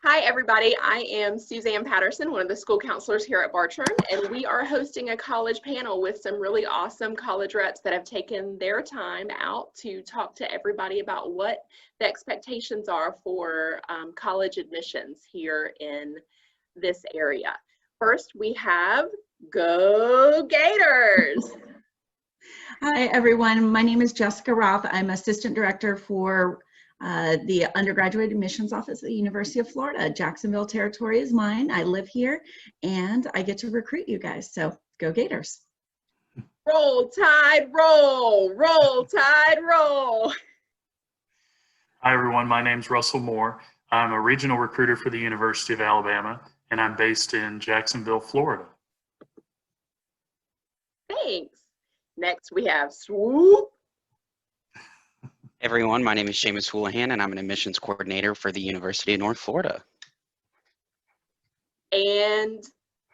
Hi, everybody. I am Suzanne Patterson, one of the school counselors here at Bartram, and we are hosting a college panel with some really awesome college reps that have taken their time out to talk to everybody about what the expectations are for college admissions here in this area. First, we have Go Gators! Hi, everyone. My name is Jessica Roth. I'm Assistant Director for the Undergraduate Admissions Office at the University of Florida. Jacksonville territory is mine. I live here, and I get to recruit you guys. So go Gators. Roll Tide, roll! Roll Tide, roll! Hi, everyone. My name's Russell Moore. I'm a regional recruiter for the University of Alabama, and I'm based in Jacksonville, Florida. Thanks. Next, we have Swoop. Everyone, my name is Seamus Houlihan, and I'm an admissions coordinator for the University of North Florida. And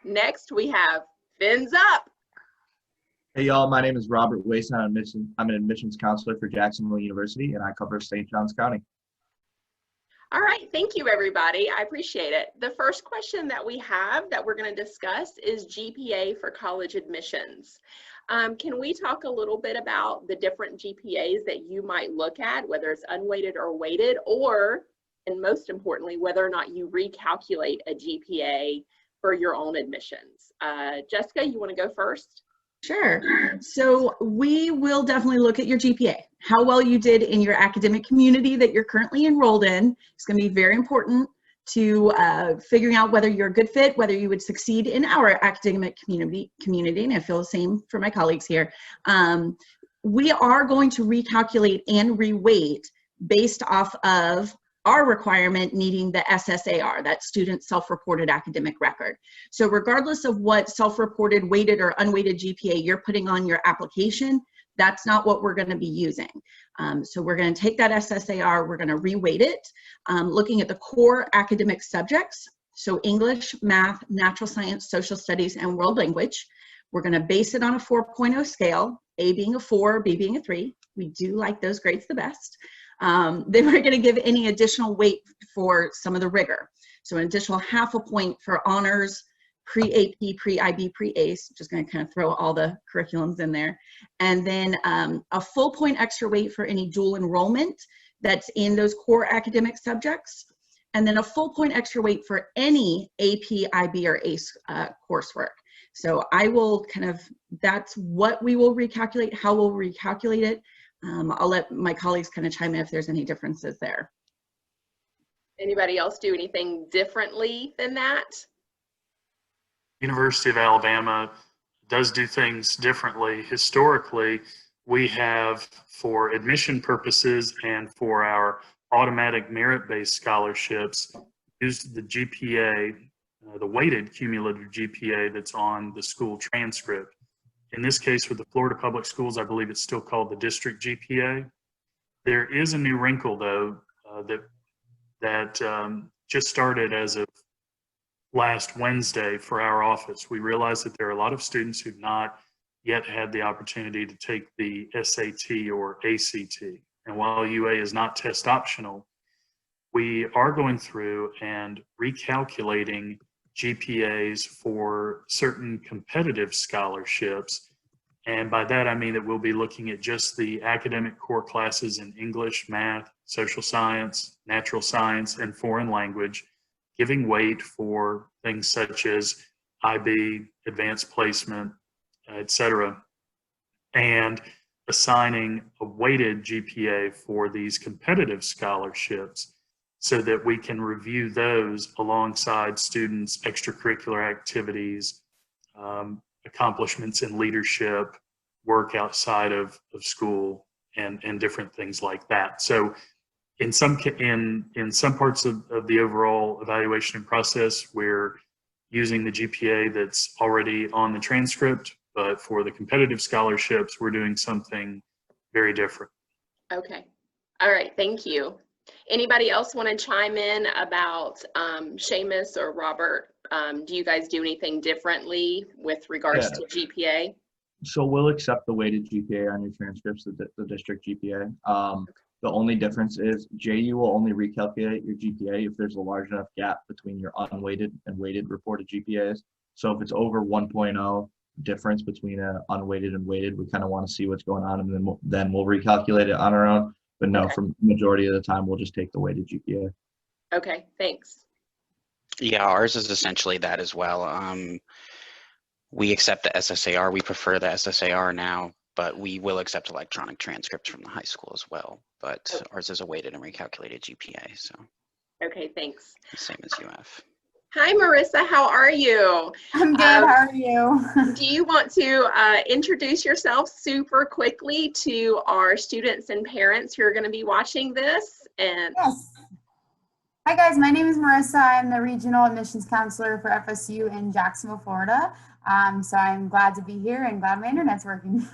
next, we have Fins Up. Hey y'all, my name is Robert Wason. I'm an admissions counselor for Jacksonville University, and I cover St. Johns County. All right, thank you, everybody. I appreciate it. The first question that we have that we're going to discuss is GPA for college admissions. Can we talk a little bit about the different GPAs that you might look at, whether it's unweighted or weighted, or, and most importantly, whether or not you recalculate a GPA for your own admissions? Jessica, you want to go first? Sure. So we will definitely look at your GPA. How well you did in your academic community that you're currently enrolled in. It's going to be very important to figuring out whether you're a good fit, whether you would succeed in our academic community, and I feel the same for my colleagues here. We are going to recalculate and reweight based off of our requirement needing the SSAR, that student self-reported academic record. So regardless of what self-reported weighted or unweighted GPA you're putting on your application, that's not what we're going to be using. So we're going to take that SSAR, we're going to reweight it, looking at the core academic subjects, so English, math, natural science, social studies, and world language. We're going to base it on a 4.0 scale, A being a 4, B being a 3. We do like those grades the best. Then we're going to give any additional weight for some of the rigor. So an additional half a point for honors, pre-AP, pre-IB, pre-ACE, just going to kind of throw all the curriculums in there. And then a full point extra weight for any dual enrollment that's in those core academic subjects. And then a full point extra weight for any AP, IB, or ACE coursework. So I will kind of, that's what we will recalculate, how we'll recalculate it. I'll let my colleagues kind of chime in if there's any differences there. Anybody else do anything differently than that? University of Alabama does do things differently. Historically, we have, for admission purposes and for our automatic merit-based scholarships, used the GPA, the weighted cumulative GPA that's on the school transcript. In this case, with the Florida Public Schools, I believe it's still called the district GPA. There is a new wrinkle, though, that just started as of last Wednesday for our office. We realized that there are a lot of students who've not yet had the opportunity to take the SAT or ACT. And while UA is not test optional, we are going through and recalculating GPAs for certain competitive scholarships. And by that, I mean that we'll be looking at just the academic core classes in English, math, social science, natural science, and foreign language, giving weight for things such as IB, advanced placement, etc., and assigning a weighted GPA for these competitive scholarships so that we can review those alongside students' extracurricular activities, accomplishments in leadership, work outside of school, and different things like that. So in some parts of the overall evaluation process, we're using the GPA that's already on the transcript, but for the competitive scholarships, we're doing something very different. Okay. All right. Thank you. Anybody else want to chime in about Seamus or Robert? Do you guys do anything differently with regards to GPA? So we'll accept the weighted GPA on your transcripts, the district GPA. The only difference is JU will only recalculate your GPA if there's a large enough gap between your unweighted and weighted reported GPAs. So if it's over 1.0 difference between an unweighted and weighted, we kind of want to see what's going on, and then we'll recalculate it on our own. But no, Okay. for the majority of the time, we'll just take the weighted GPA. Okay, thanks. Yeah, ours is essentially that as well. We accept the SSAR. We prefer the SSAR now, but we will accept electronic transcripts from the high school as well. But Okay. ours is a weighted and recalculated GPA, so Okay, thanks. the same as UF. Hi, Marissa. How are you? I'm good. How are you? Do you want to introduce yourself super quickly to our students and parents who are going to be watching this? And Yes. Hi, guys. My name is Marissa. I'm the Regional Admissions Counselor for FSU in Jacksonville, Florida. So I'm glad to be here and glad my internet's working.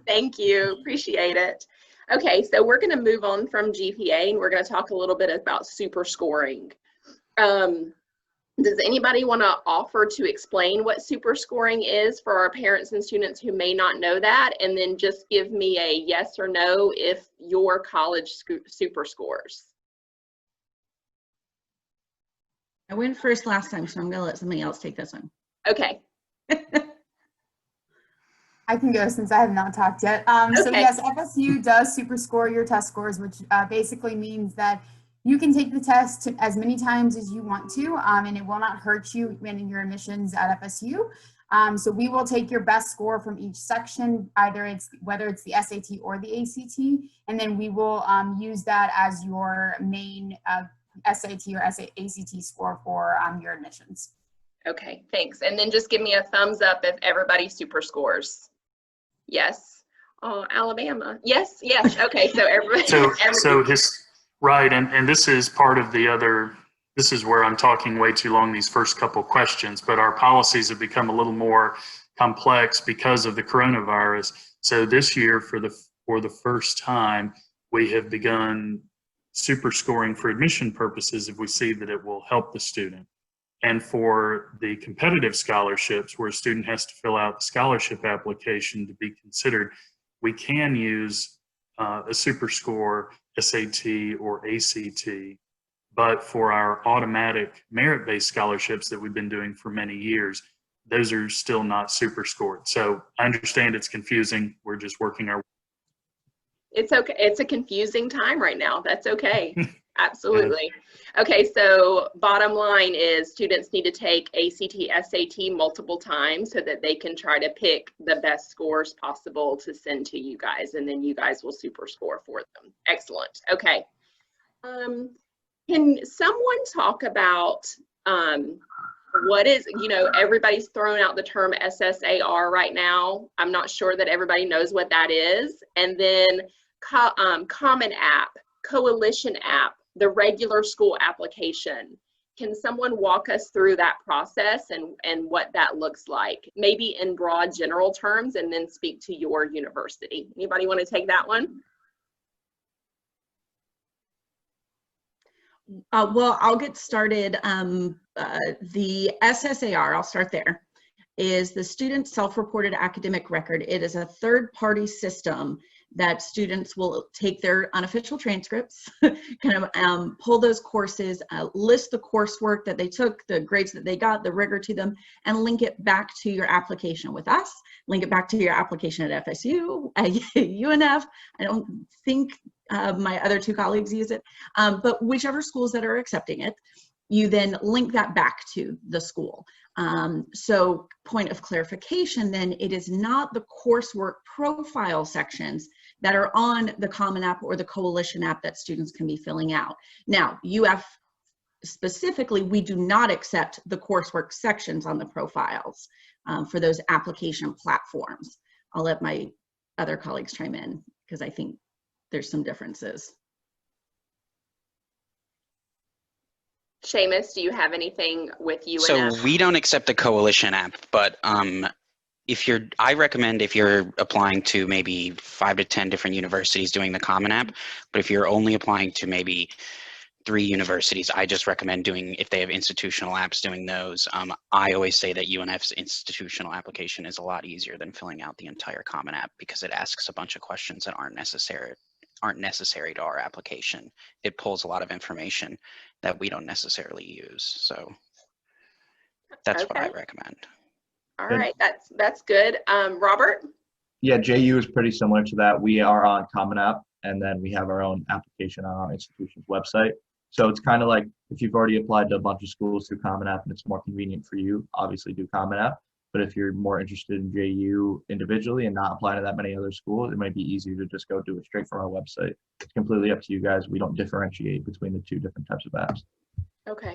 thank you. Appreciate it. Okay, so we're going to move on from GPA and we're going to talk a little bit about super scoring. Does anybody want to offer to explain what super scoring is for our parents and students who may not know that? And then just give me a yes or no if your college super scores. I went first last time, so I'm going to let somebody else take this one. Okay. I can go since I have not talked yet. So Okay. yes, FSU does super score your test scores, which basically means that you can take the test as many times as you want to, and it will not hurt you in your admissions at FSU. So we will take your best score from each section, whether it's the SAT or the ACT, and then we will use that as your main SAT or ACT score for your admissions. Okay, thanks. And then just give me a thumbs up if everybody super scores. Yes. Oh, Alabama. Yes, yes. Okay, so everybody. Right, and this is part of the other, this is where I'm talking way too long these first couple questions, but our policies have become a little more complex because of the coronavirus. So this year, for the first time, we have begun super scoring for admission purposes if we see that it will help the student. And for the competitive scholarships, where a student has to fill out the scholarship application to be considered, we can use a super score, SAT or ACT. But for our automatic merit-based scholarships that we've been doing for many years, those are still not super scored. So I understand it's confusing. We're just working our way. It's okay. It's a confusing time right now. That's okay. Absolutely. Okay, so bottom line is students need to take ACT, SAT multiple times so that they can try to pick the best scores possible to send to you guys, and then you guys will super score for them. Excellent. Okay. Can someone talk about what is, everybody's throwing out the term SSAR right now. I'm not sure that everybody knows what that is. And then Common App, Coalition App, the regular school application. Can someone walk us through that process and what that looks like? Maybe in broad general terms, and then speak to your university. Anybody want to take that one? Well, I'll get started. The SSAR, I'll start there, is the Student Self-Reported Academic Record. It is a third-party system that students will take their unofficial transcripts, kind of pull those courses, list the coursework that they took, the grades that they got, the rigor to them, and link it back to your application with us, link it back to your application at FSU, at UNF. I don't think my other two colleagues use it, but whichever schools that are accepting it, you then link that back to the school. So point of clarification then, it is not the coursework profile sections that are on the Common App or the Coalition App that students can be filling out. Now, UF specifically, we do not accept the coursework sections on the profiles for those application platforms. I'll let my other colleagues chime in because I think there's some differences. Seamus, do you have anything with UNF? So we don't accept the Coalition App, but I recommend if you're applying to maybe 5 to 10 different universities doing the Common App, but if you're only applying to maybe 3 universities, I just recommend doing, if they have institutional apps, doing those. I always say that UNF's institutional application is a lot easier than filling out the entire Common App because it asks a bunch of questions that aren't aren't necessary to our application. It pulls a lot of information that we don't necessarily use. So that's what I Okay. recommend. All right, that's good. Robert? Yeah, JU is pretty similar to that. We are on Common App, and then we have our own application on our institution's website. So it's kind of like if you've already applied to a bunch of schools through Common App and it's more convenient for you, obviously do Common App. But if you're more interested in JU individually and not applying to that many other schools, it might be easier to just go do it straight from our website. It's completely up to you guys. We don't differentiate between the two different types of apps. Okay.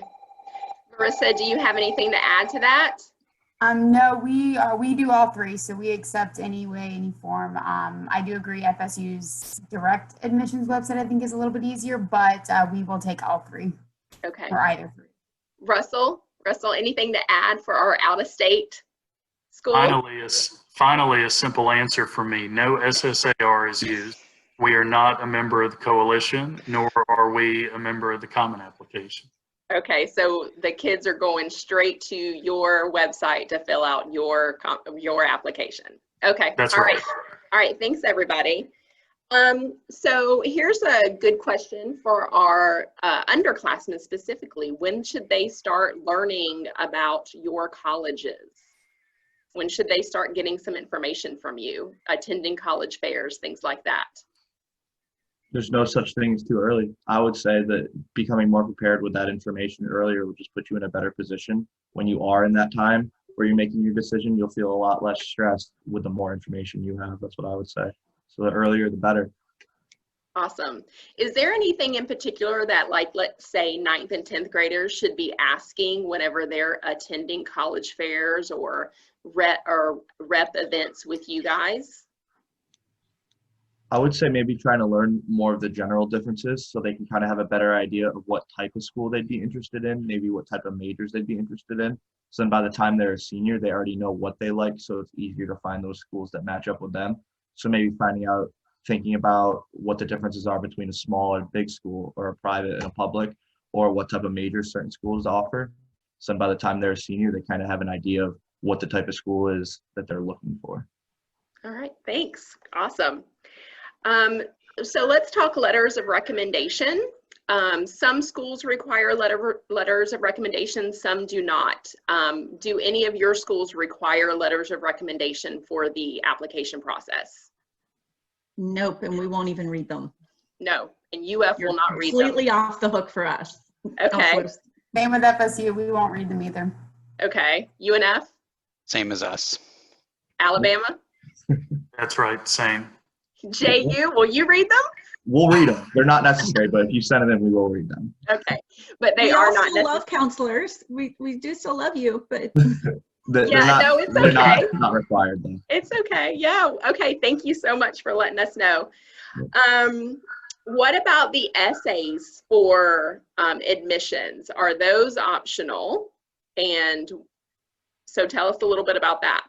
Marissa, do you have anything to add to that? No, we do all three, so we accept any way, any form. I do agree FSU's direct admissions website I think is a little bit easier, but we will take all three. Okay. Or either three. Russell, anything to add for our out-of-state school? Finally, a simple answer for me. No SSAR is used. We are not a member of the coalition, nor are we a member of the Common Application. Okay, so the kids are going straight to your website to fill out your application. Okay. That's All right. right. All right. Thanks, everybody. So here's a good question for our underclassmen specifically. When should they start learning about your colleges? When should they start getting some information from you, attending college fairs, things like that? There's no such thing as too early. I would say that becoming more prepared with that information earlier will just put you in a better position. When you are in that time where you're making your decision, you'll feel a lot less stressed with the more information you have. That's what I would say. So the earlier, the better. Awesome. Is there anything in particular that, like, let's say 9th and 10th graders should be asking whenever they're attending college fairs or rep events with you guys? I would say maybe trying to learn more of the general differences so they can kind of have a better idea of what type of school they'd be interested in, maybe what type of majors they'd be interested in. So then by the time they're a senior, they already know what they like. So it's easier to find those schools that match up with them. So maybe thinking about what the differences are between a small or big school or a private and a public, or what type of majors certain schools offer. So then by the time they're a senior, they kind of have an idea of what the type of school is that they're looking for. All right, thanks. Awesome. So let's talk letters of recommendation. Some schools require letters of recommendation, some do not. Do any of your schools require letters of recommendation for the application process? Nope, and we won't even read them. No, and UF You're will not read them. completely off the hook for us. Okay, Same with FSU, we won't read them either. okay. UNF, Same as us. Alabama, That's right, same. JU, will you read them? We'll read them. They're not necessary, but if you send them in, we will read them. Okay, but they We are also not necessary. love counselors. We do still love you, but They're Yeah, not, no, it's they're okay. not required though. It's okay. Yeah. Okay. Thank you so much for letting us know. What about the essays for admissions? Are those optional? And so tell us a little bit about that.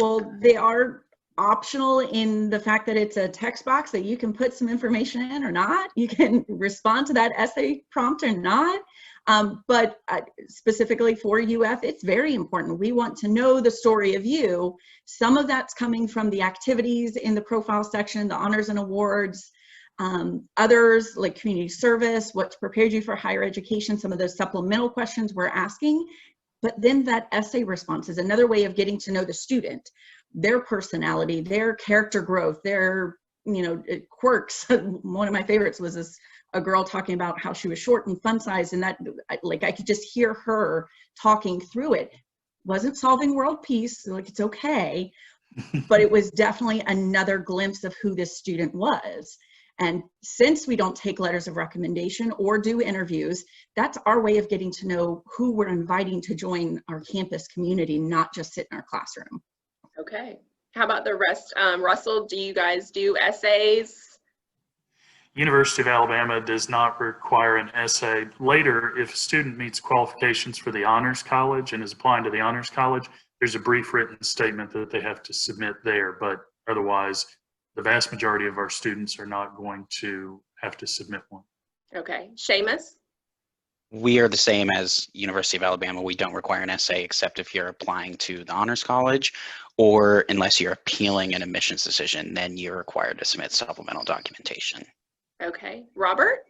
well, they are optional in the fact that it's a text box that you can put some information in or not. You can respond to that essay prompt or not. But specifically for UF, it's very important. We want to know the story of you. Some of that's coming from the activities in the profile section, the honors and awards. Others like community service, what's prepared you for higher education, some of those supplemental questions we're asking. But then that essay response is another way of getting to know the student, their personality, their character growth, their quirks. One of my favorites was a girl talking about how she was short and fun size, and that like I could just hear her talking through it. Wasn't solving world peace, like it's okay, but it was definitely another glimpse of who this student was. And since we don't take letters of recommendation or do interviews, that's our way of getting to know who we're inviting to join our campus community, not just sit in our classroom. Okay. How about the rest? Russell, do you guys do essays? University of Alabama does not require an essay. Later, if a student meets qualifications for the Honors College and is applying to the Honors College, there's a brief written statement that they have to submit there, but otherwise, the vast majority of our students are not going to have to submit one. Okay. Seamus? We are the same as University of Alabama. We don't require an essay except if you're applying to the Honors College, or unless you're appealing an admissions decision, then you're required to submit supplemental documentation. Okay, Robert?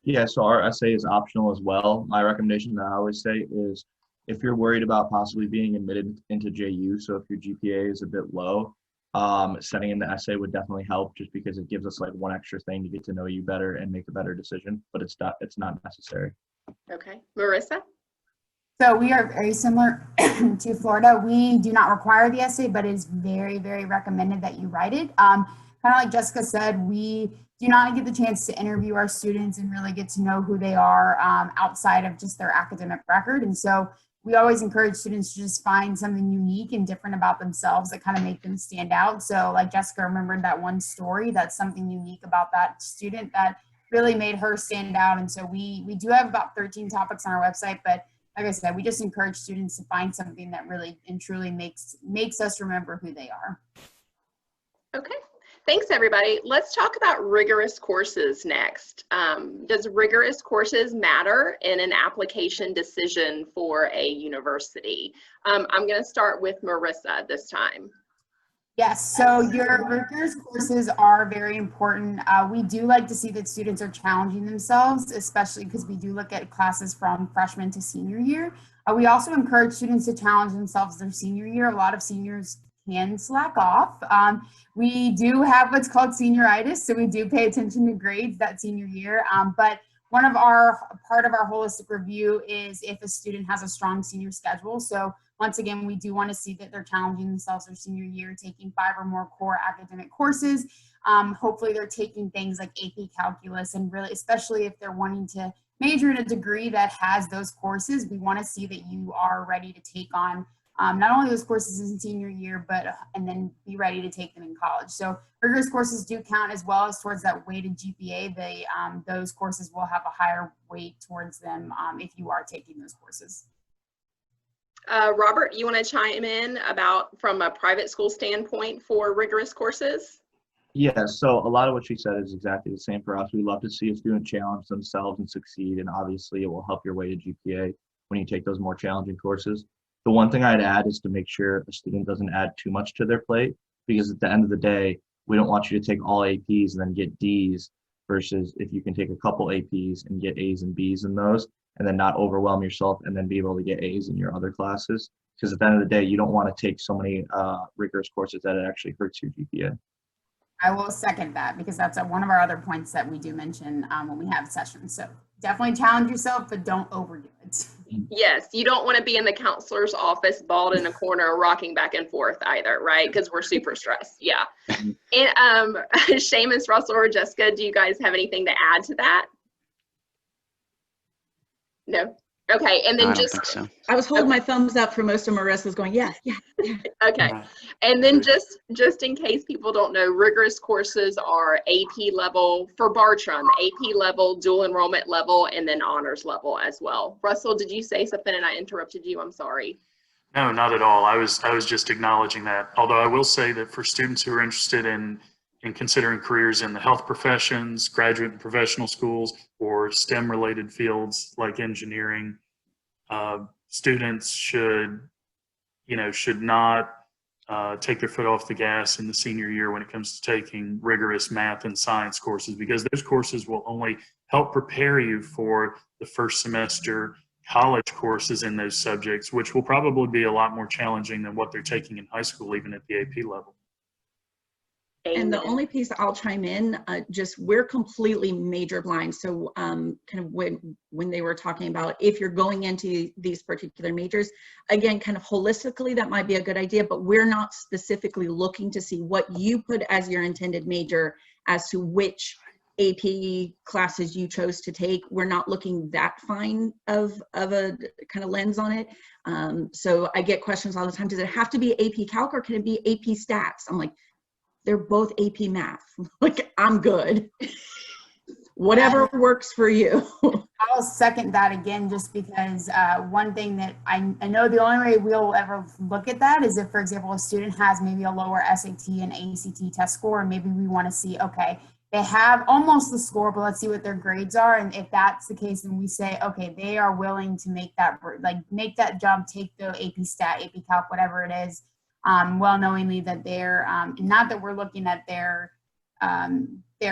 Yeah, so our essay is optional as well. My recommendation that I always say is if you're worried about possibly being admitted into JU, so if your GPA is a bit low, sending in the essay would definitely help, just because it gives us like one extra thing to get to know you better and make a better decision, but it's not necessary. Okay, Marissa? So we are very similar to Florida. We do not require the essay, but it is very, very recommended that you write it. Kind of like Jessica said, we do not get the chance to interview our students and really get to know who they are outside of just their academic record. And so we always encourage students to just find something unique and different about themselves that kind of make them stand out. So like Jessica remembered that one story, that's something unique about that student that really made her stand out. And so we do have about 13 topics on our website, but like I said, we just encourage students to find something that really and truly makes us remember who they are. Okay, thanks everybody. Let's talk about rigorous courses next. Does rigorous courses matter in an application decision for a university? I'm going to start with Marissa this time. Yes, so your rigorous courses are very important. We do like to see that students are challenging themselves, especially because we do look at classes from freshman to senior year. We also encourage students to challenge themselves their senior year. A lot of seniors can slack off. We do have what's called senioritis, so we do pay attention to grades that senior year. But part of our holistic review is if a student has a strong senior schedule. So once again, we do want to see that they're challenging themselves their senior year, taking 5 or more core academic courses. Hopefully they're taking things like AP Calculus, and really, especially if they're wanting to major in a degree that has those courses, we want to see that you are ready to take on not only those courses in senior year, and then be ready to take them in college. So rigorous courses do count as well as towards that weighted GPA. Those courses will have a higher weight towards them if you are taking those courses. Robert, you want to chime in about from a private school standpoint for rigorous courses? Yeah, so a lot of what she said is exactly the same for us. We love to see a student challenge themselves and succeed, and obviously it will help your weighted GPA when you take those more challenging courses. The one thing I'd add is to make sure a student doesn't add too much to their plate, because at the end of the day, we don't want you to take all APs and then get Ds, versus if you can take a couple APs and get A's and B's in those, and then not overwhelm yourself and then be able to get A's in your other classes. Because at the end of the day, you don't want to take so many rigorous courses that it actually hurts your GPA. I will second that, because that's one of our other points that we do mention when we have sessions. So definitely challenge yourself, but don't overdo it. Yes, you don't want to be in the counselor's office balled in a corner rocking back and forth either, right? Because we're super stressed. Yeah. And Seamus, Russell, or Jessica, do you guys have anything to add to that? No? Okay, and then I don't think so. I was holding my thumbs up for most of Marissa's going, yeah. Okay, and then just in case people don't know, rigorous courses are AP level for Bartram, AP level, dual enrollment level, and then honors level as well. Russell, did you say something and I interrupted you? I'm sorry. No, not at all. I was just acknowledging that. Although I will say that for students who are interested in considering careers in the health professions, graduate and professional schools, or STEM related fields like engineering, students should not take their foot off the gas in the senior year when it comes to taking rigorous math and science courses, because those courses will only help prepare you for the first semester college courses in those subjects, which will probably be a lot more challenging than what they're taking in high school, even at the AP level. And the only piece I'll chime in, we're completely major blind. So kind of when they were talking about if you're going into these particular majors, again, kind of holistically, that might be a good idea, but we're not specifically looking to see what you put as your intended major as to which AP classes you chose to take. We're not looking that fine of a kind of lens on it. So I get questions all the time, does it have to be AP Calc or can it be AP Stats? I'm like, they're both AP Math. Like, I'm good. Whatever works for you. I'll second that again, just because one thing that I know the only way we'll ever look at that is if, for example, a student has maybe a lower SAT and ACT test score, and maybe we want to see, okay, they have almost the score, but let's see what their grades are. And if that's the case, then we say, okay, they are willing to make that jump, take the AP Stat, AP Calc, whatever it is, well knowingly that they're, not that we're looking at their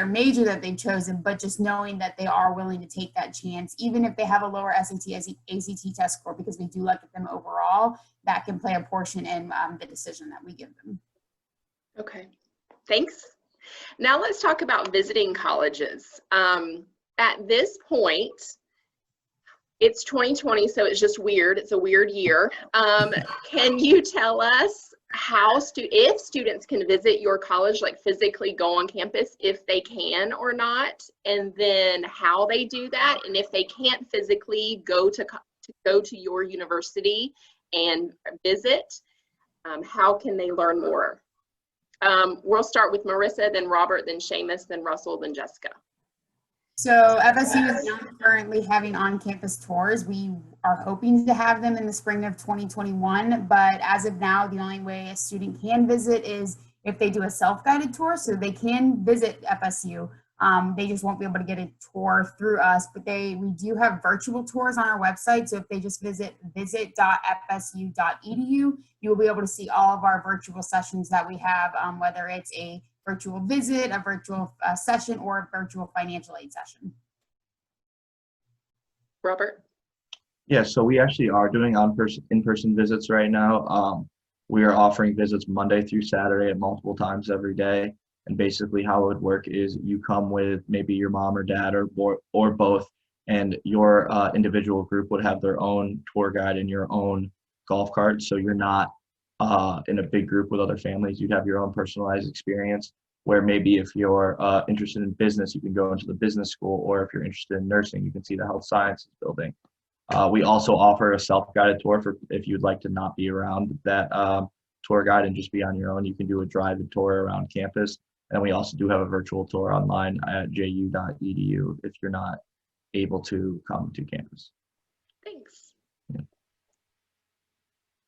major that they've chosen, but just knowing that they are willing to take that chance, even if they have a lower SAT, ACT test score, because we do look at them overall, that can play a portion in the decision that we give them. Okay, thanks. Now let's talk about visiting colleges. At this point, it's 2020, so it's just weird. It's a weird year. Can you tell us how if students can visit your college, like physically go on campus, if they can or not, and then how they do that, and if they can't physically go to your university and visit, how can they learn more? We'll start with Marissa, then Robert, then Seamus, then Russell, then Jessica. So FSU is not currently having on-campus tours. We are hoping to have them in the spring of 2021, but as of now, the only way a student can visit is if they do a self-guided tour. So they can visit FSU. They just won't be able to get a tour through us, but we do have virtual tours on our website. So if they just visit visit.fsu.edu, you will be able to see all of our virtual sessions that we have, whether it's a virtual visit, a virtual session, or a virtual financial aid session. Robert? Yeah, so we actually are doing in-person visits right now. We are offering visits Monday through Saturday at multiple times every day. And basically how it would work is you come with maybe your mom or dad or both, and your individual group would have their own tour guide and your own golf cart. So you're not in a big group with other families. You'd have your own personalized experience, where maybe if you're interested in business, you can go into the business school, or if you're interested in nursing, you can see the health sciences building. We also offer a self-guided tour for if you'd like to not be around that tour guide and just be on your own. You can do a drive-in tour around campus. And we also do have a virtual tour online at ju.edu if you're not able to come to campus. Thanks. Yeah.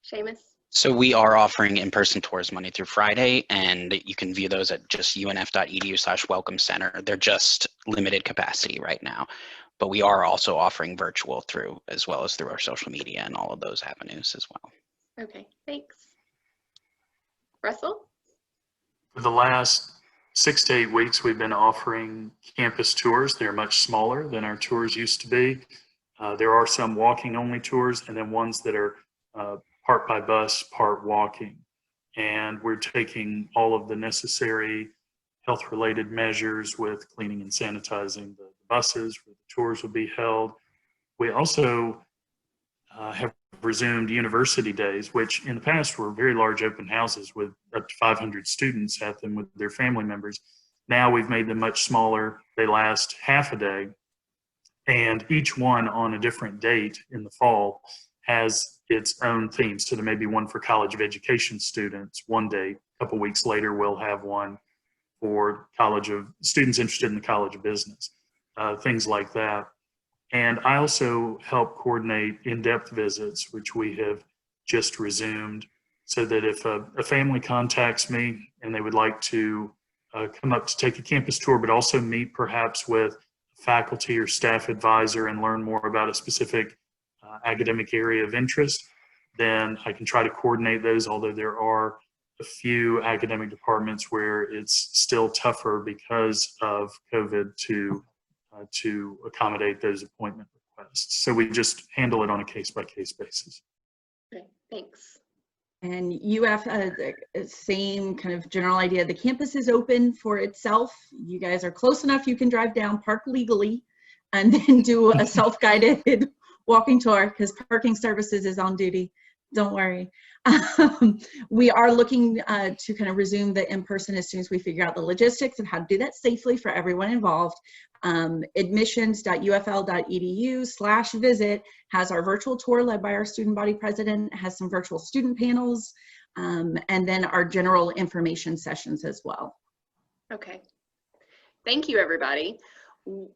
Seamus? So we are offering in-person tours Monday through Friday, and you can view those at just unf.edu/welcome center. They're just limited capacity right now, but we are also offering virtual as well as through our social media and all of those avenues as well. Okay, thanks. Russell? For the last 6 to 8 weeks, we've been offering campus tours. They're much smaller than our tours used to be. There are some walking only tours, and then ones that are part by bus, part walking. And we're taking all of the necessary health related measures with cleaning and sanitizing the buses where the tours will be held. We also have resumed university days, which in the past were very large open houses with up to 500 students at them with their family members. Now we've made them much smaller. They last half a day, and each one on a different date in the fall has its own theme. So there may be one for College of Education students one day. A couple weeks later, we'll have one for students interested in the College of Business, things like that. And I also help coordinate in-depth visits, which we have just resumed, so that if a family contacts me and they would like to come up to take a campus tour, but also meet perhaps with a faculty or staff advisor and learn more about a specific academic area of interest, then I can try to coordinate those, although there are a few academic departments where it's still tougher because of COVID to accommodate those appointment requests. So we just handle it on a case-by-case basis. Okay, thanks. And UF, same kind of general idea. The campus is open for itself. You guys are close enough, you can drive down, park legally, and then do a self-guided walking tour, because parking services is on duty. Don't worry. We are looking to kind of resume the in-person as soon as we figure out the logistics of how to do that safely for everyone involved. Admissions.ufl.edu/visit has our virtual tour led by our student body president, has some virtual student panels, and then our general information sessions as well. Okay. Thank you, everybody.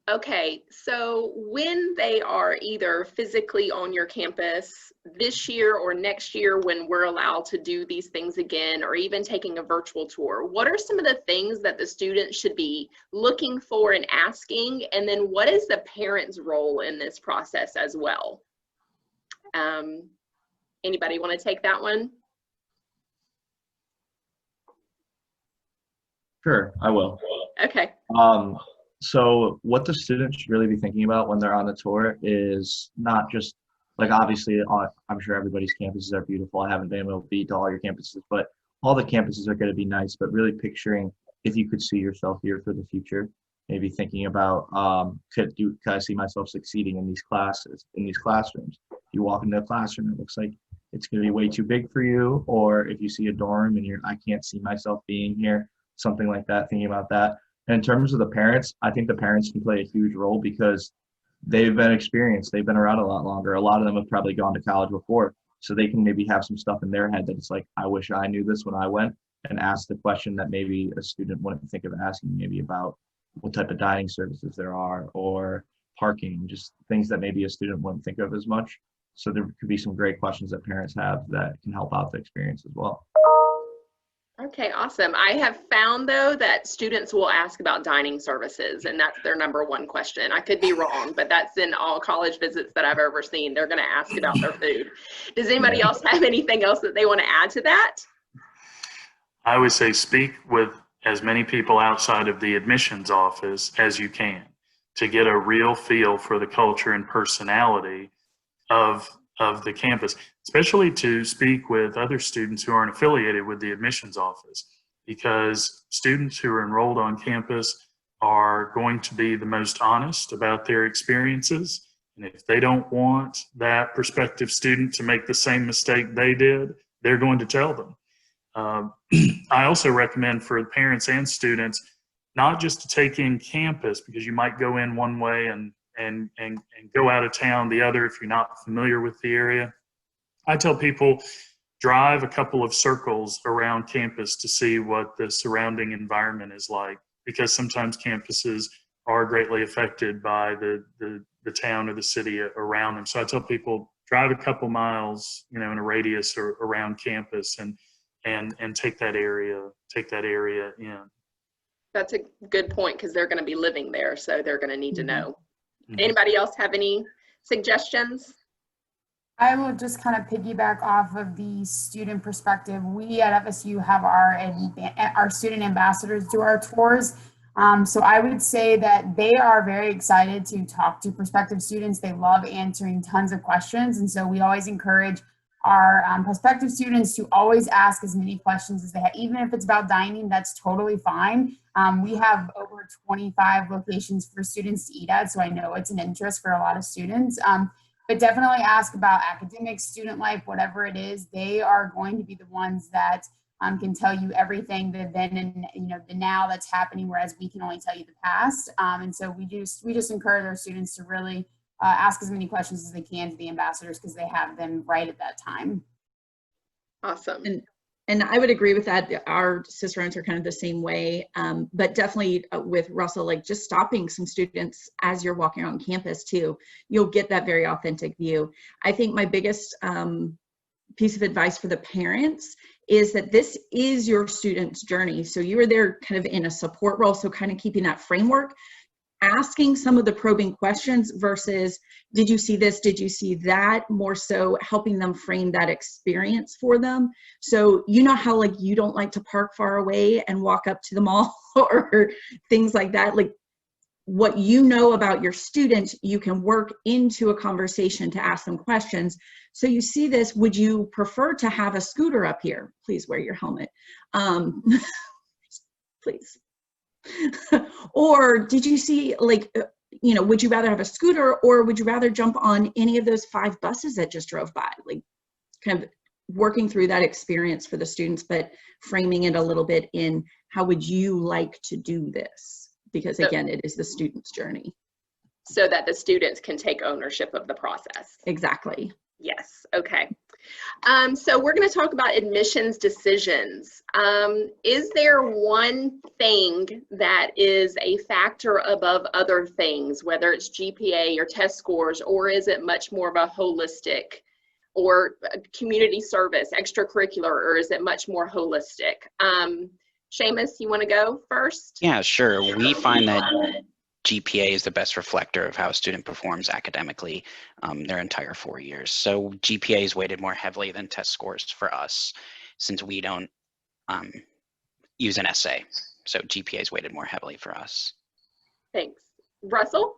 Okay, so when they are either physically on your campus this year or next year, when we're allowed to do these things again, or even taking a virtual tour, what are some of the things that the students should be looking for and asking? And then what is the parent's role in this process as well? Anybody want to take that one? Sure, I will. Okay. So what the students should really be thinking about when they're on the tour is not just, like, obviously, I'm sure everybody's campuses are beautiful. I haven't been able to be to all your campuses, but all the campuses are going to be nice, but really picturing if you could see yourself here for the future, maybe thinking about, could I see myself succeeding in these classes, in these classrooms? If you walk into a classroom, it looks like it's going to be way too big for you, or if you see a dorm and I can't see myself being here, something like that, thinking about that. And in terms of the parents, I think the parents can play a huge role because they've been experienced. They've been around a lot longer. A lot of them have probably gone to college before. So they can maybe have some stuff in their head that it's like, I wish I knew this when I went, and ask the question that maybe a student wouldn't think of asking, maybe about what type of dining services there are, or parking, just things that maybe a student wouldn't think of as much. So there could be some great questions that parents have that can help out the experience as well. Okay, awesome. I have found, though, that students will ask about dining services, and that's their number one question. I could be wrong, but that's in all college visits that I've ever seen. They're going to ask about their food. Does anybody else have anything else that they want to add to that? I would say speak with as many people outside of the admissions office as you can to get a real feel for the culture and personality of the campus, especially to speak with other students who aren't affiliated with the admissions office, because students who are enrolled on campus are going to be the most honest about their experiences. And if they don't want that prospective student to make the same mistake they did, they're going to tell them. I also recommend for parents and students not just to take in campus, because you might go in one way and go out of town the other if you're not familiar with the area. I tell people, drive a couple of circles around campus to see what the surrounding environment is like, because sometimes campuses are greatly affected by the town or the city around them. So I tell people, drive a couple miles, in a radius or around campus, and take that area in. That's a good point, because they're going to be living there, so they're going to need to know. Mm-hmm. Anybody else have any suggestions? I will just kind of piggyback off of the student perspective. We at FSU have our student ambassadors do our tours. So I would say that they are very excited to talk to prospective students. They love answering tons of questions. And so we always encourage our prospective students to always ask as many questions as they have. Even if it's about dining, that's totally fine. We have over 25 locations for students to eat at, so I know it's an interest for a lot of students. But definitely ask about academics, student life, whatever it is. They are going to be the ones that can tell you everything, the then and the now that's happening, whereas we can only tell you the past. And so we just encourage our students to really ask as many questions as they can to the ambassadors, because they have them right at that time. Awesome. And I would agree with that. Our cicerones are kind of the same way, but definitely with Russell, like just stopping some students as you're walking around campus too, you'll get that very authentic view. I think my biggest piece of advice for the parents is that this is your student's journey. So you are there kind of in a support role. So kind of keeping that framework, asking some of the probing questions versus, did you see this? Did you see that? More so helping them frame that experience for them. So how like you don't like to park far away and walk up to the mall or things like that. Like what you know about your student, you can work into a conversation to ask them questions. So you see this, would you prefer to have a scooter up here? Please wear your helmet. Please. Or did you see, like, would you rather have a scooter, or would you rather jump on any of those 5 buses that just drove by? Like, kind of working through that experience for the students, but framing it a little bit in how would you like to do this? Because again, it is the student's journey. So that the students can take ownership of the process. Exactly. Yes. Okay. So we're going to talk about admissions decisions. Is there one thing that is a factor above other things, whether it's GPA or test scores, or is it much more of a holistic or community service, extracurricular, or is it much more holistic? Seamus, you want to go first? Yeah, sure. We find that GPA is the best reflector of how a student performs academically their entire 4 years. So GPA is weighted more heavily than test scores for us, since we don't use an essay. So GPA is weighted more heavily for us. Thanks. Russell?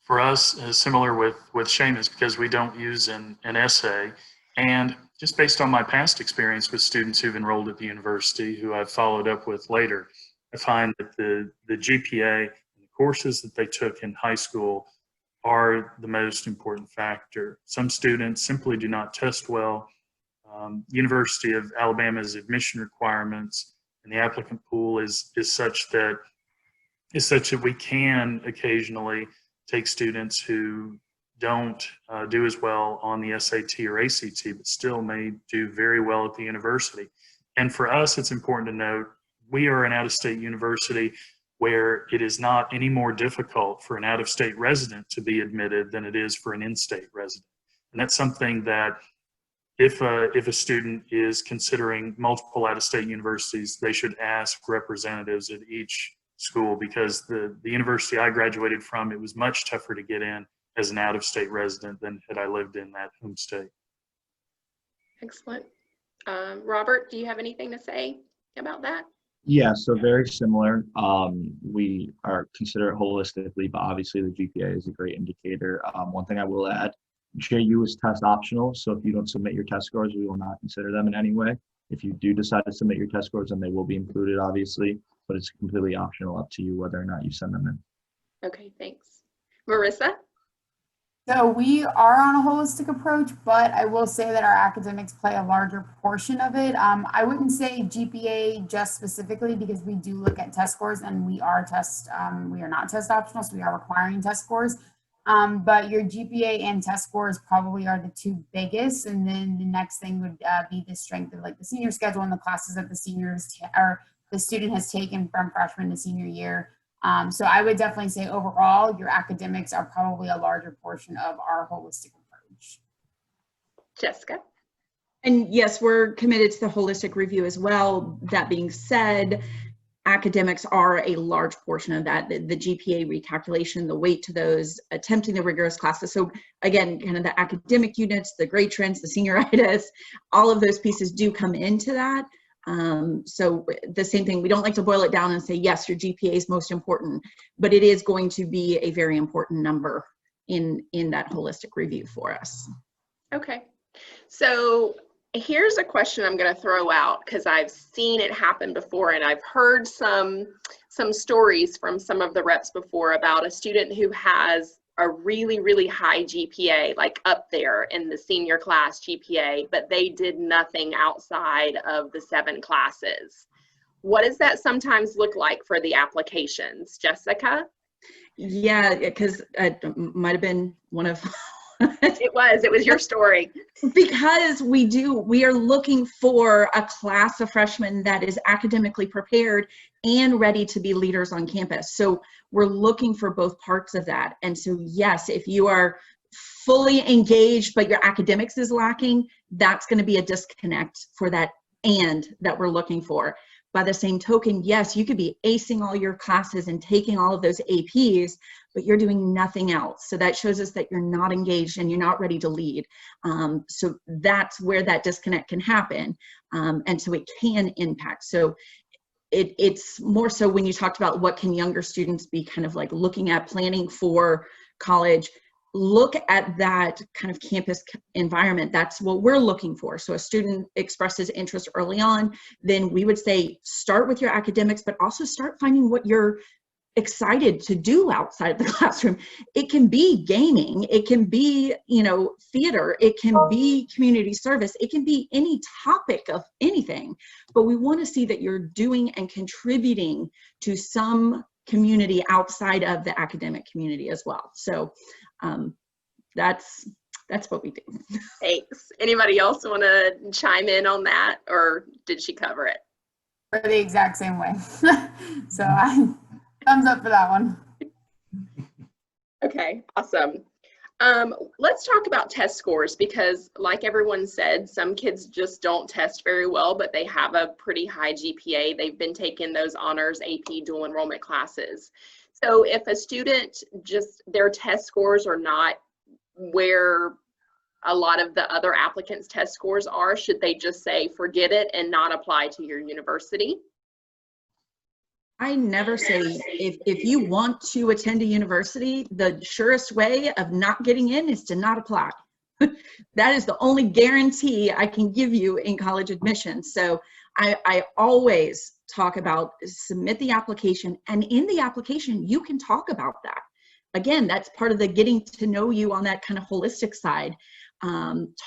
For us, similar with Seamus, because we don't use an essay, and just based on my past experience with students who've enrolled at the university, who I've followed up with later, I find that the GPA and the courses that they took in high school are the most important factor. Some students simply do not test well. University of Alabama's admission requirements and the applicant pool is such that we can occasionally take students who don't do as well on the SAT or ACT, but still may do very well at the university. And for us, it's important to note, we are an out-of-state university where it is not any more difficult for an out-of-state resident to be admitted than it is for an in-state resident. And that's something that if a student is considering multiple out-of-state universities, they should ask representatives at each school, because the university I graduated from, it was much tougher to get in as an out-of-state resident than had I lived in that home state. Excellent. Robert, do you have anything to say about that? Yeah, so very similar. We are considered holistically, but obviously the GPA is a great indicator. One thing I will add, JU is test optional, so if you don't submit your test scores, we will not consider them in any way. If you do decide to submit your test scores, then they will be included, obviously, but it's completely optional, up to you whether or not you send them in. Okay, thanks. Marissa? So we are on a holistic approach, but I will say that our academics play a larger portion of it. I wouldn't say GPA just specifically, because we do look at test scores, and we are not test optional, so we are requiring test scores. But your GPA and test scores probably are the two biggest, and then the next thing would be the strength of like the senior schedule and the classes that the student has taken from freshman to senior year. So I would definitely say overall, your academics are probably a larger portion of our holistic approach. Jessica? And yes, we're committed to the holistic review as well. That being said, academics are a large portion of that, the GPA recalculation, the weight to those, attempting the rigorous classes. So again, kind of the academic units, the grade trends, the senioritis, all of those pieces do come into that. So the same thing, we don't like to boil it down and say, yes, your GPA is most important, but it is going to be a very important number in that holistic review for us. Okay, so here's a question I'm going to throw out, because I've seen it happen before, and I've heard some stories from some of the reps before about a student who has a really, really high GPA, like up there in the senior class GPA, but they did nothing outside of the 7 classes. What does that sometimes look like for the applications? Jessica? Yeah, because it might have been one of It was your story. Because we are looking for a class of freshmen that is academically prepared and ready to be leaders on campus. So we're looking for both parts of that. And so yes, if you are fully engaged, but your academics is lacking, that's going to be a disconnect for that and that we're looking for. By the same token, yes, you could be acing all your classes and taking all of those APs, but you're doing nothing else. So that shows us that you're not engaged and you're not ready to lead. So that's where that disconnect can happen. And so it can impact. So it's more so when you talked about what can younger students be kind of like looking at planning for college, look at that kind of campus environment. That's what we're looking for. So a student expresses interest early on, then we would say start with your academics, but also start finding what you're excited to do outside of the classroom. It can be gaming, it can be, theater, it can be community service, it can be any topic of anything, but we want to see that you're doing and contributing to some community outside of the academic community as well. So that's That's what we do. Thanks. Anybody else want to chime in on that, or did she cover it? For the exact same way. So thumbs up for that one. Okay, awesome. Let's talk about test scores, because like everyone said, some kids just don't test very well, but they have a pretty high GPA. They've been taking those honors AP dual enrollment classes. So if a student their test scores are not where a lot of the other applicants' test scores are, should they just say, forget it and not apply to your university? I never say, if you want to attend a university, the surest way of not getting in is to not apply. That is the only guarantee I can give you in college admissions. So I always talk about submit the application, and in the application, you can talk about that. Again, that's part of the getting to know you on that kind of holistic side.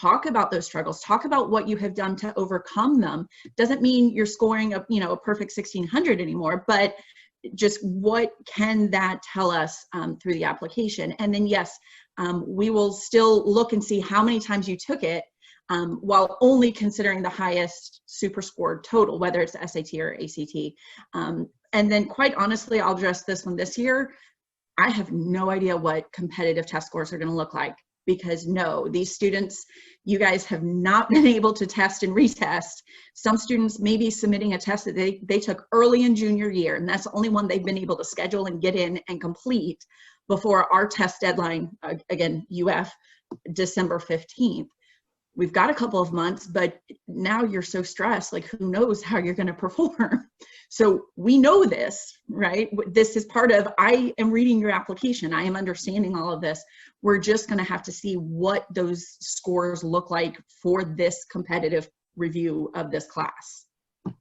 Talk about those struggles, talk about what you have done to overcome them. Doesn't mean you're scoring a perfect 1600 anymore, but just what can that tell us through the application? And then yes, we will still look and see how many times you took it, while only considering the highest super scored total, whether it's SAT or ACT. And then quite honestly, I'll address this one this year. I have no idea what competitive test scores are going to look like, because no, these students, you guys have not been able to test and retest. Some students may be submitting a test that they took early in junior year, and that's the only one they've been able to schedule and get in and complete before our test deadline, again, UF, December 15th. We've got a couple of months, but now you're so stressed, like who knows how you're going to perform. So we know this, right? This is part of, I am reading your application. I am understanding all of this. We're just going to have to see what those scores look like for this competitive review of this class. All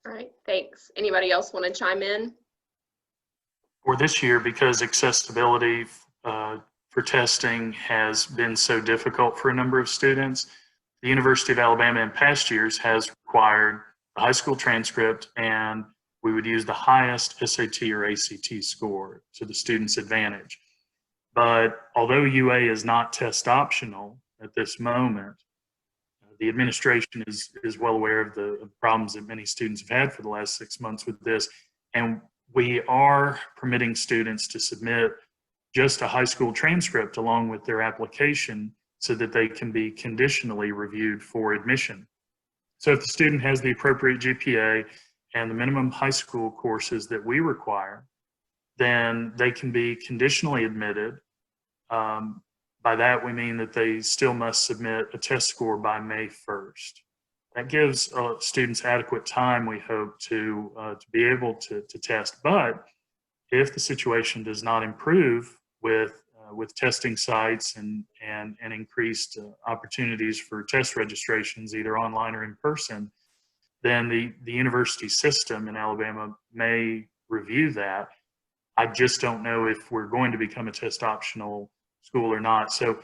right, thanks. Anybody else want to chime in? For this year, because accessibility for testing has been so difficult for a number of students, the University of Alabama in past years has required a high school transcript, and we would use the highest SAT or ACT score to the student's advantage. But although UA is not test optional at this moment, the administration is well aware of the problems that many students have had for the last 6 months with this, and we are permitting students to submit just a high school transcript along with their application so that they can be conditionally reviewed for admission. So if the student has the appropriate GPA and the minimum high school courses that we require, then they can be conditionally admitted. By that, we mean that they still must submit a test score by May 1st. That gives students adequate time, we hope, to be able to test. But if the situation does not improve with testing sites and increased opportunities for test registrations, either online or in person, then the university system in Alabama may review that. I just don't know if we're going to become a test optional school or not. So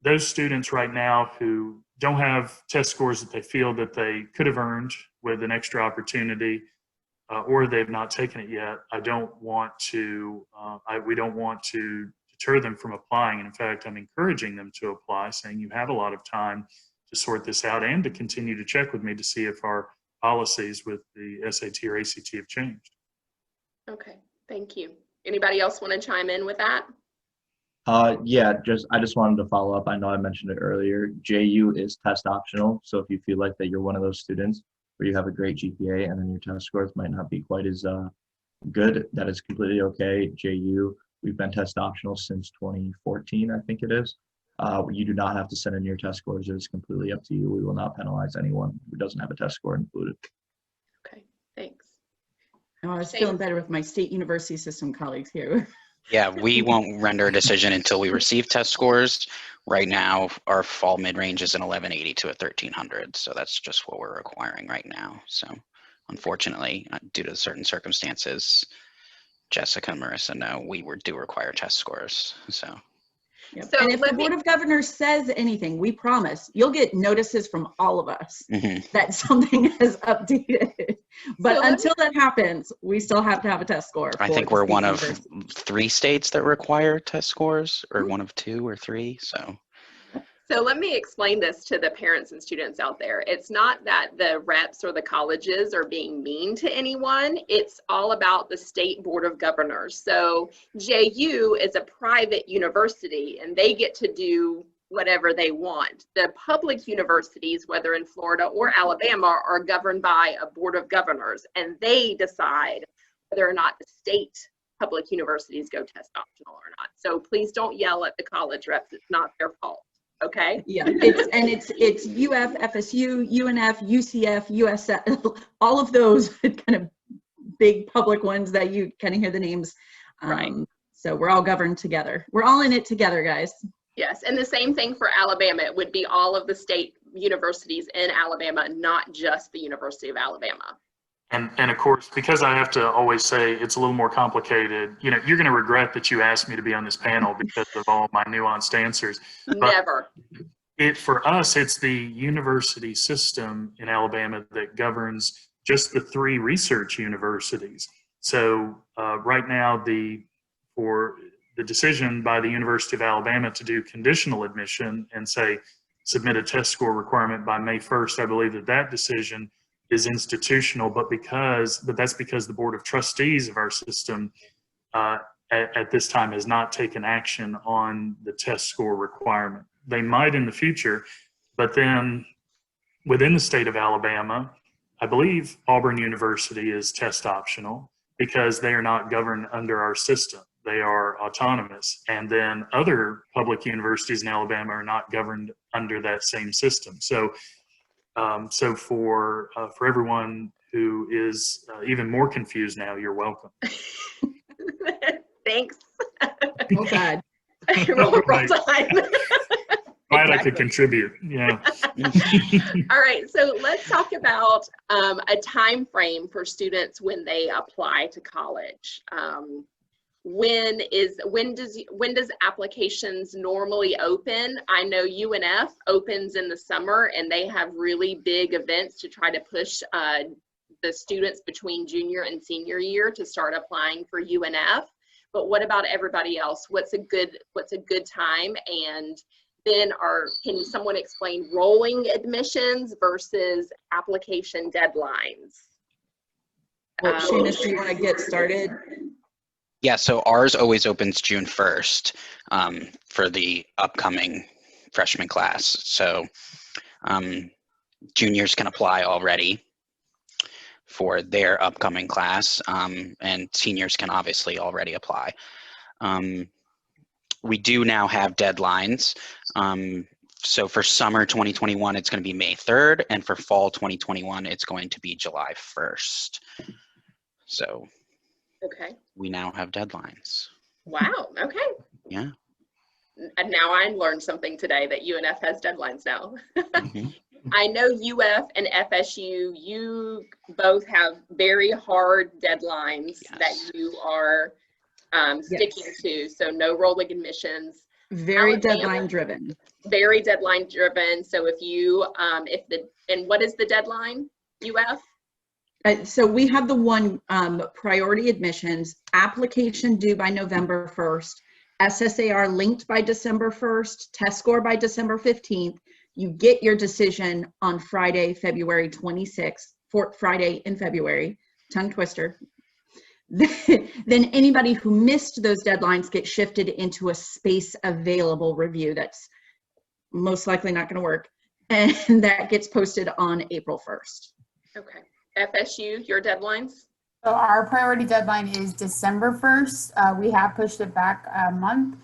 those students right now who don't have test scores that they feel that they could have earned with an extra opportunity, or they've not taken it yet, we don't want to deter them from applying. And in fact, I'm encouraging them to apply, saying you have a lot of time to sort this out and to continue to check with me to see if our policies with the SAT or ACT have changed. Okay, thank you. Anybody else want to chime in with that? Yeah, I just wanted to follow up. I know I mentioned it earlier. JU is test optional. So if you feel like that you're one of those students where you have a great GPA and then your test scores might not be quite as good, that is completely okay. JU, we've been test optional since 2014, I think it is. You do not have to send in your test scores. It is completely up to you. We will not penalize anyone who doesn't have a test score included. Okay, thanks. Oh, I was feeling better with my state university system colleagues here. Yeah, we won't render a decision until we receive test scores. Right now, our fall mid-range is an 1180 to a 1300. So that's just what we're requiring right now. So unfortunately, due to certain circumstances, Jessica and Marissa know we do require test scores. So. Yep. So and if the Board of Governors says anything, we promise you'll get notices from all of us that something is updated. But so until that happens, we still have to have a test score. I think we're one of 3 states that require test scores, or one of 2 or 3. So So let me explain this to the parents and students out there. It's not that the reps or the colleges are being mean to anyone. It's all about the State Board of Governors. So JU is a private university and they get to do whatever they want. The public universities, whether in Florida or Alabama, are governed by a Board of Governors, and they decide whether or not the state public universities go test optional or not. So please don't yell at the college reps. It's not their fault. Okay. Yeah, it's UF, FSU, UNF, UCF, USF, all of those kind of big public ones that you kind of hear the names. Right. So we're all governed together. We're all in it together, guys. Yes, and the same thing for Alabama. It would be all of the state universities in Alabama, not just the University of Alabama. And of course, because I have to always say it's a little more complicated, you know, you're going to regret that you asked me to be on this panel because of all my nuanced answers. Never. For us, it's the university system in Alabama that governs just the 3 research universities. So right now, for the decision by the University of Alabama to do conditional admission and say submit a test score requirement by May 1st, I believe that decision is institutional, but that's because the Board of Trustees of our system at this time has not taken action on the test score requirement. They might in the future, but then within the state of Alabama, I believe Auburn University is test optional because they are not governed under our system. They are autonomous. And then other public universities in Alabama are not governed under that same system. So for everyone who is even more confused now, you're welcome. Thanks. Oh God. roll time. Glad I could contribute. Yeah. All right, so let's talk about a time frame for students when they apply to college. When does applications normally open? I know UNF opens in the summer and they have really big events to try to push the students between junior and senior year to start applying for UNF. But what about everybody else? What's a good time? And then can someone explain rolling admissions versus application deadlines? Well, Seamus, do you want to get started? Yeah, so ours always opens June 1st for the upcoming freshman class. So juniors can apply already for their upcoming class, and seniors can obviously already apply. We do now have deadlines. So for summer 2021, it's going to be May 3rd, and for fall 2021, it's going to be July 1st. So okay, we now have deadlines. Wow, okay. Yeah. And now I learned something today, that UNF has deadlines now. Mm-hmm. I know UF and FSU, you both have very hard deadlines that you are sticking to. So no rolling admissions. Very deadline driven. Very deadline driven. So if you, and what is the deadline, UF? So we have the one priority admissions, application due by November 1st, SSAR linked by December 1st, test score by December 15th. You get your decision on Friday, February 26th, fourth Friday in February, tongue twister. Then anybody who missed those deadlines get shifted into a space available review. That's most likely not going to work. And that gets posted on April 1st. Okay. FSU, your deadlines? So our priority deadline is December 1st. We have pushed it back a month.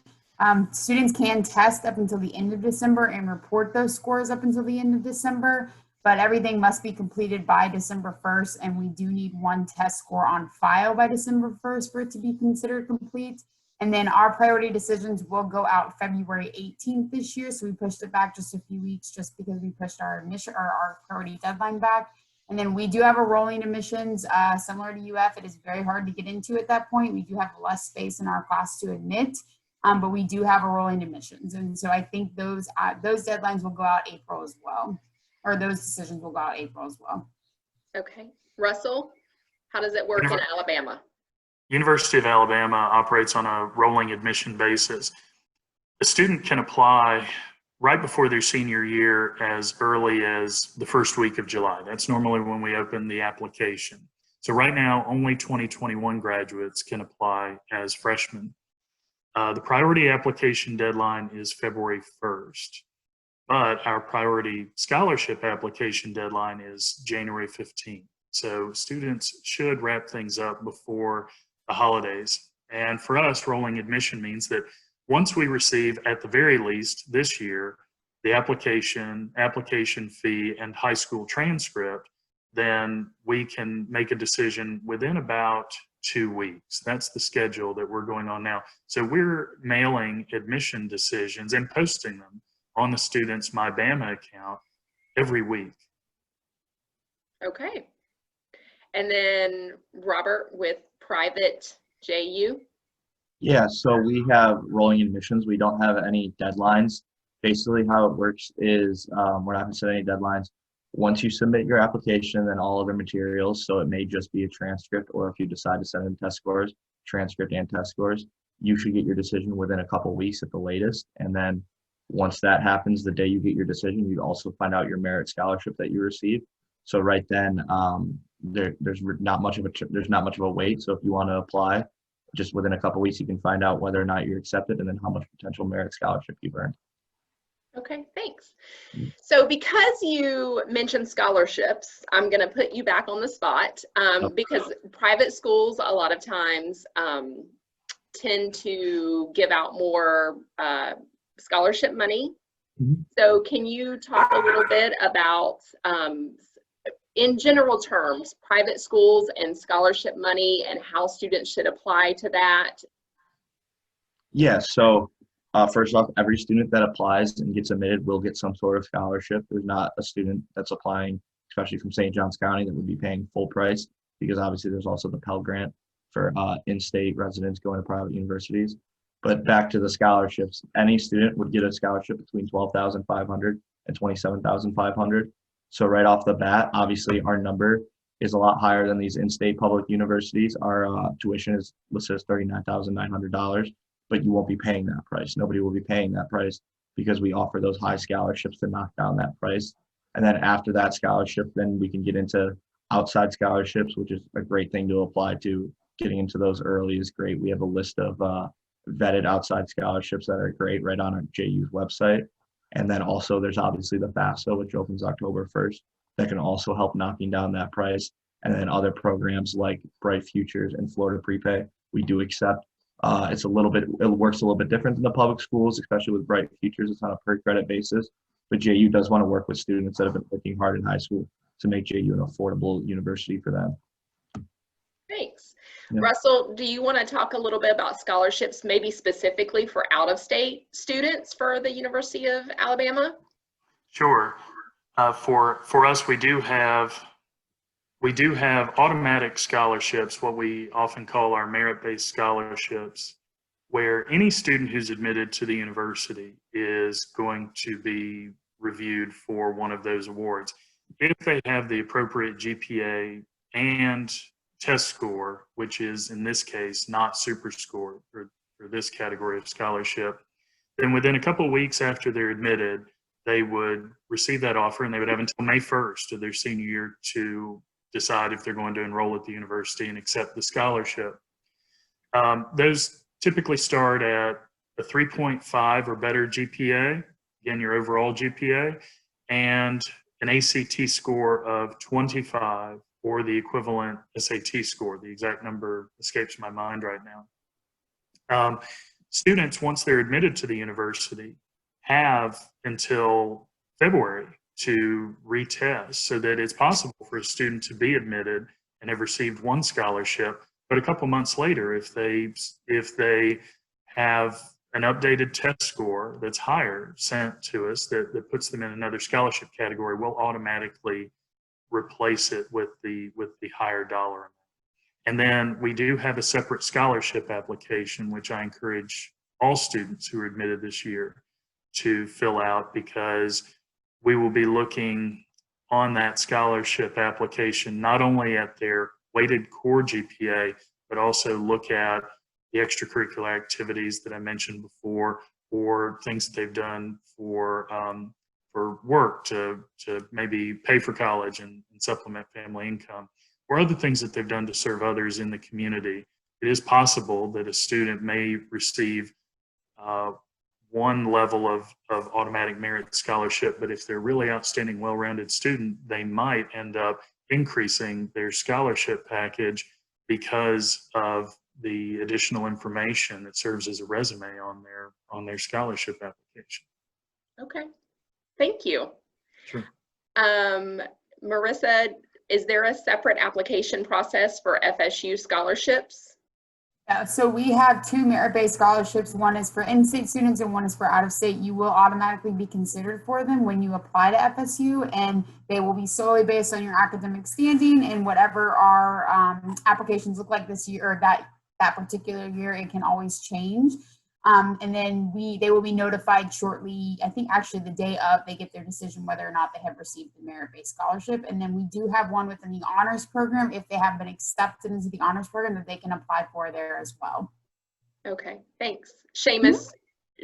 Students can test up until the end of December and report those scores up until the end of December, but everything must be completed by December 1st, and we do need one test score on file by December 1st for it to be considered complete. And then our priority decisions will go out February 18th this year, so we pushed it back just a few weeks just because we pushed our priority deadline back. And then we do have a rolling admissions, similar to UF. It is very hard to get into at that point. We do have less space in our class to admit, but we do have a rolling admissions. And so I think those deadlines will go out April as well, or those decisions will go out April as well. Okay. Russell, how does it work in Alabama? University of Alabama operates on a rolling admission basis. A student can apply right before their senior year as early as the first week of July. That's normally when we open the application. So right now, only 2021 graduates can apply as freshmen. The priority application deadline is February 1st, but our priority scholarship application deadline is January 15th. So students should wrap things up before the holidays. And for us, rolling admission means that once we receive, at the very least this year, the application fee and high school transcript, then we can make a decision within about 2 weeks. That's the schedule that we're going on now. So we're mailing admission decisions and posting them on the student's MyBama account every week. Okay. And then Robert with private JU. Yeah, so we have rolling admissions. We don't have any deadlines. Basically, how it works is we're not going to set any deadlines. Once you submit your application and all other materials, so it may just be a transcript, or if you decide to send in test scores, transcript and test scores, you should get your decision within a couple weeks at the latest. And then once that happens, the day you get your decision, you also find out your merit scholarship that you received. So right then, there's not much of a wait. So if you want to apply, just within a couple weeks, you can find out whether or not you're accepted and then how much potential merit scholarship you've earned. Okay, thanks. So because you mentioned scholarships, I'm going to put you back on the spot because private schools a lot of times tend to give out more scholarship money. Mm-hmm. So can you talk a little bit about, in general terms, private schools and scholarship money and how students should apply to that? Yeah, so first off, every student that applies and gets admitted will get some sort of scholarship. There's not a student that's applying, especially from St. Johns County, that would be paying full price, because obviously there's also the Pell Grant for in-state residents going to private universities. But back to the scholarships, any student would get a scholarship between $12,500 and $27,500. So right off the bat, obviously our number is a lot higher than these in-state public universities. Our tuition is listed as $39,900, but you won't be paying that price. Nobody will be paying that price because we offer those high scholarships to knock down that price. And then after that scholarship, then we can get into outside scholarships, which is a great thing to apply to. Getting into those early is great. We have a list of vetted outside scholarships that are great right on our JU's website. And then also there's obviously the FAFSA, which opens October 1st, that can also help knocking down that price. And then other programs like Bright Futures and Florida Prepay, we do accept. It works a little bit different than the public schools, especially with Bright Futures. It's on a per credit basis, but JU does want to work with students that have been working hard in high school to make JU an affordable university for them. Thanks. Yeah. Russell, do you want to talk a little bit about scholarships, maybe specifically for out-of-state students for the University of Alabama? Sure. For us, we do have automatic scholarships, what we often call our merit-based scholarships, where any student who's admitted to the university is going to be reviewed for one of those awards. If they have the appropriate GPA and test score, which is in this case not super score for this category of scholarship, then within a couple of weeks after they're admitted, they would receive that offer, and they would have until May 1st of their senior year to decide if they're going to enroll at the university and accept the scholarship. Those typically start at a 3.5 or better GPA, again, your overall GPA, and an ACT score of 25 or the equivalent SAT score. The exact number escapes my mind right now. Students, once they're admitted to the university, have until February to retest, so that it's possible for a student to be admitted and have received one scholarship, but a couple months later, if they have an updated test score that's higher sent to us that puts them in another scholarship category, we'll automatically replace it with the higher dollar amount. And then we do have a separate scholarship application, which I encourage all students who are admitted this year to fill out, because we will be looking on that scholarship application not only at their weighted core GPA, but also look at the extracurricular activities that I mentioned before, or things that they've done for work to maybe pay for college and supplement family income, or other things that they've done to serve others in the community. It is possible that a student may receive one level of automatic merit scholarship, but if they're a really outstanding, well-rounded student, they might end up increasing their scholarship package because of the additional information that serves as a resume on their scholarship application. Okay, thank you. Sure. Marissa, is there a separate application process for FSU scholarships? Yeah, so we have 2 merit-based scholarships. One is for in-state students and one is for out-of-state. You will automatically be considered for them when you apply to FSU, and they will be solely based on your academic standing and whatever our applications look like this year or that particular year. It can always change. And then they will be notified shortly, I think actually the day of they get their decision whether or not they have received the merit-based scholarship. And then we do have one within the honors program if they have been accepted into the honors program that they can apply for there as well. Okay, thanks. Seamus,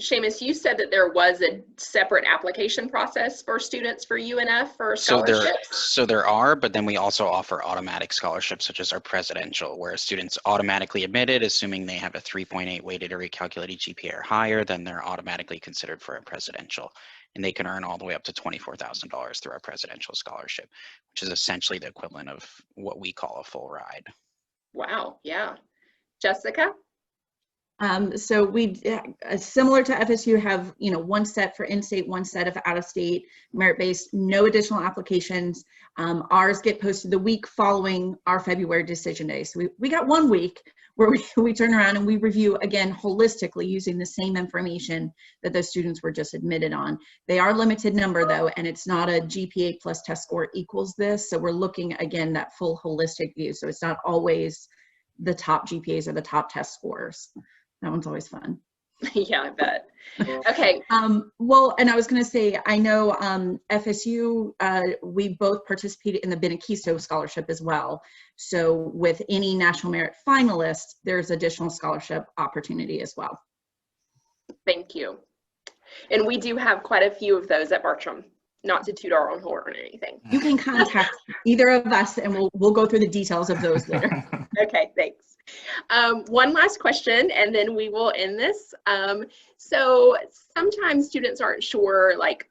Seamus, you said that there was a separate application process for students for UNF for scholarships. So there are, but then we also offer automatic scholarships, such as our presidential, where students automatically admitted, assuming they have a 3.8 weighted or recalculated GPA or higher, then they're automatically considered for a presidential. And they can earn all the way up to $24,000 through our presidential scholarship, which is essentially the equivalent of what we call a full ride. Wow, yeah. Jessica? So we, similar to FSU, have, one set for in-state, one set of out-of-state, merit-based, no additional applications. Ours get posted the week following our February decision day. So we got 1 week where we turn around and we review again holistically using the same information that those students were just admitted on. They are limited number though, and it's not a GPA plus test score equals this. So we're looking again that full holistic view. So it's not always the top GPAs or the top test scores. That one's always fun. Yeah, I bet. Okay. Well, and I was going to say, I know FSU, we both participated in the Benequisto Scholarship as well. So with any National Merit finalist, there's additional scholarship opportunity as well. Thank you. And we do have quite a few of those at Bartram, not to toot our own horn or anything. You can contact either of us and we'll go through the details of those later. Okay, thanks. One last question and then we will end this. So sometimes students aren't sure like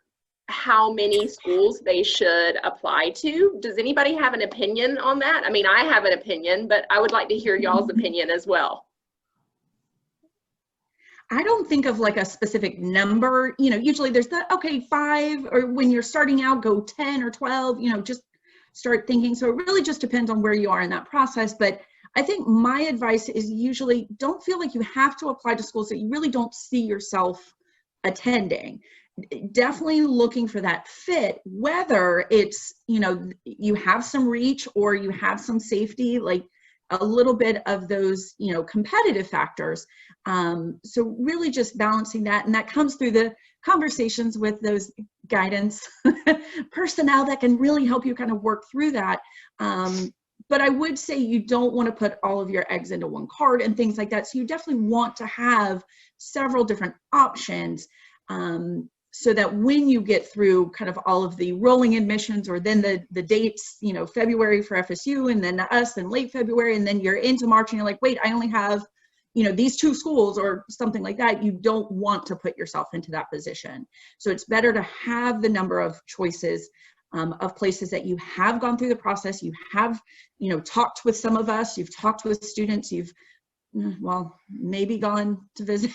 how many schools they should apply to. Does anybody have an opinion on that? I mean, I have an opinion, but I would like to hear y'all's opinion as well. I don't think of like a specific number, usually there's the, okay, 5, or when you're starting out, go 10 or 12, just start thinking. So it really just depends on where you are in that process. But I think my advice is usually don't feel like you have to apply to schools that you really don't see yourself attending. Definitely looking for that fit, whether it's, you have some reach or you have some safety, like a little bit of those, competitive factors. So really just balancing that. And that comes through the conversations with those guidance personnel that can really help you kind of work through that. But I would say you don't want to put all of your eggs into one card and things like that. So you definitely want to have several different options so that when you get through kind of all of the rolling admissions or then the dates, February for FSU and then us in late February, and then you're into March and you're like, wait, I only have, these 2 schools or something like that. You don't want to put yourself into that position. So it's better to have the number of choices of places that you have gone through the process. You have, talked with some of us, you've talked with students, you've, well, maybe gone to visit.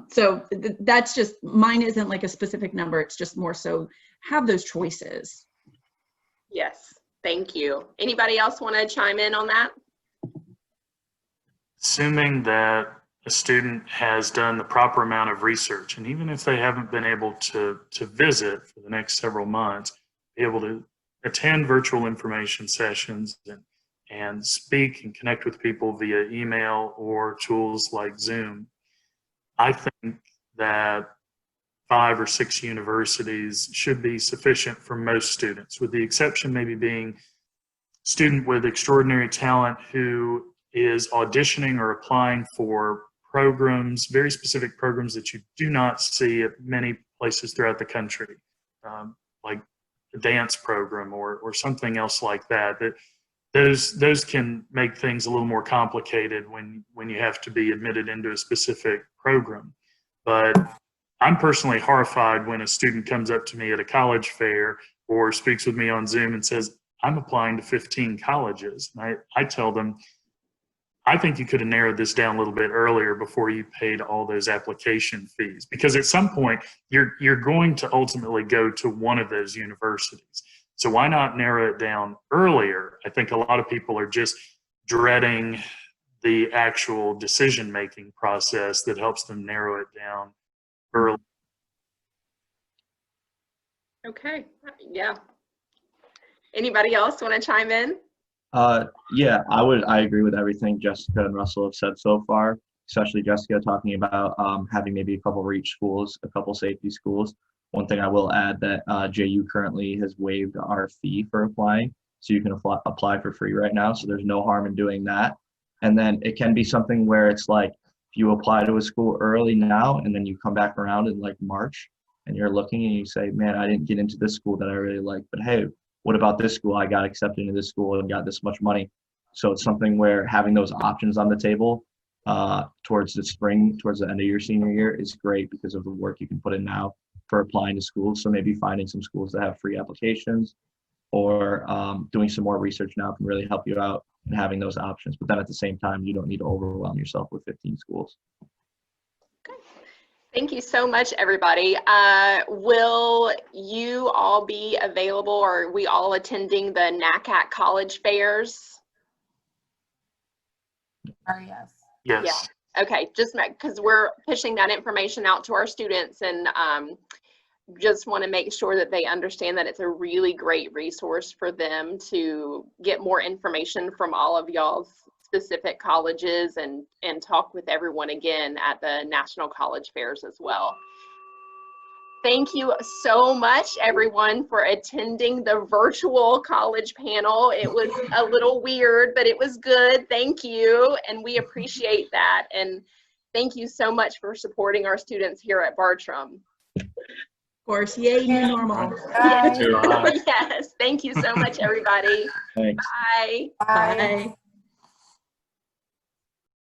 So that's just, mine isn't like a specific number. It's just more so have those choices. Yes, thank you. Anybody else want to chime in on that? Assuming that a student has done the proper amount of research, and even if they haven't been able to visit for the next several months, be able to attend virtual information sessions and speak and connect with people via email or tools like Zoom. I think that 5 or 6 universities should be sufficient for most students, with the exception maybe being a student with extraordinary talent who is auditioning or applying for programs, very specific programs that you do not see at many places throughout the country, like a dance program or something else like that. That those can make things a little more complicated when you have to be admitted into a specific program. But I'm personally horrified when a student comes up to me at a college fair or speaks with me on Zoom and says, I'm applying to 15 colleges. And I tell them, I think you could have narrowed this down a little bit earlier before you paid all those application fees, because at some point you're going to ultimately go to one of those universities. So why not narrow it down earlier? I think a lot of people are just dreading the actual decision-making process that helps them narrow it down early. Okay, yeah. Anybody else want to chime in? Yeah, I agree with everything Jessica and Russell have said so far, especially Jessica talking about having maybe a couple reach schools, a couple safety schools. One thing I will add that JU currently has waived our fee for applying, so you can apply for free right now, so there's no harm in doing that. And then it can be something where it's like, if you apply to a school early now and then you come back around in like March and you're looking and you say, man, I didn't get into this school that I really like, but hey, what about this school? I got accepted into this school and got this much money. So it's something where having those options on the table towards the spring, towards the end of your senior year is great because of the work you can put in now for applying to schools. So maybe finding some schools that have free applications or doing some more research now can really help you out in having those options. But then at the same time, you don't need to overwhelm yourself with 15 schools. Okay. Thank you so much, everybody. Will you all be available, or are we all attending the NACAT college fairs? Yes. Yes. Yeah. Okay, just because we're pushing that information out to our students, and just want to make sure that they understand that it's a really great resource for them to get more information from all of y'all's specific colleges and talk with everyone again at the national college fairs as well. Thank you so much, everyone, for attending the virtual college panel. It was a little weird, but it was good. Thank you, and we appreciate that. And thank you so much for supporting our students here at Bartram. Of course, yay, new normal. Bye. Yes, thank you so much, everybody. Thanks. Bye. Bye. Bye.